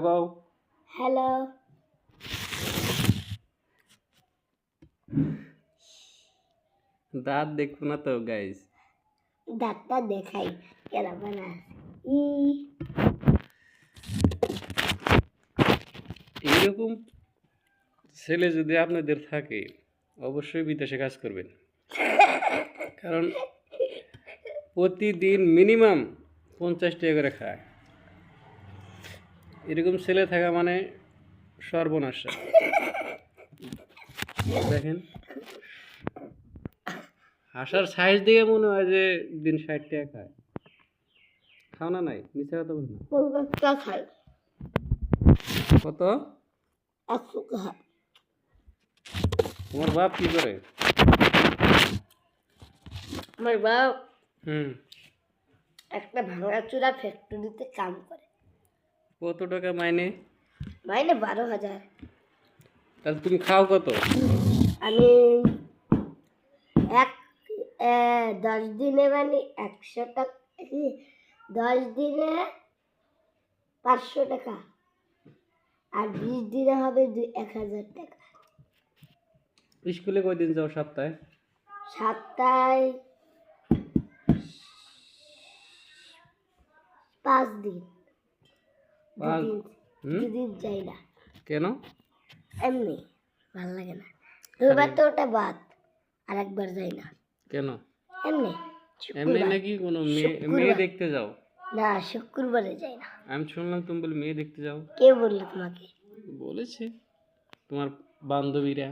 বাউ হ্যালো। দাঁত দেখবো না তো গাইস। দাঁতটা দেখাই কেমন আছে। এইরকম ছেলে যদি আপনাদের থাকে অবশ্যই বিদেশে কাজ করবেন, কারণ প্রতিদিন মিনিমাম 50 টাকা করে খায়। এরকম ছেলে থাকা মানে সর্বনাশ। দেখেন হাসার সাইজ দিয়ে মনে হয় যে দিন 60 টাকা খায়। খাও না নাই মিথ্যা কথা বল না। কলকাতা খাই কত? 100 টাকা। তোমার বাপ কি করে? আমার বাপ হুম। একটা ভাঙাচোরা ফ্যাক্টরিতে কাম করে। কত টাকা মাইনে? মাইনে 12,000। তাহলে তুমি খাও কত? আমি 10 দিনে মানে 100 টাকা, 10 দিনে 500 টাকা, আর 20 দিনে হবে 1000 টাকা। স্কুলে কয়দিন যাও সপ্তাহে? সপ্তাহে 5 দিন। পাঁচ? দুদিন যাই না, কেন? এমনি ভালো লাগে না। দুবার তো ওটা বাদ, আর একবার যাই না কেন? এমনি। এমনি শুক্রবার, নাকি কোনো মেয়ে শুক্রবার। দেখতে যাও? না, শুক্রবারে যাই না। আমি শুনলাম তুমি বলে মেয়ে দেখতে যাও। কে বললো তোমাকে? বলেছে তোমার বান্ধবীরা।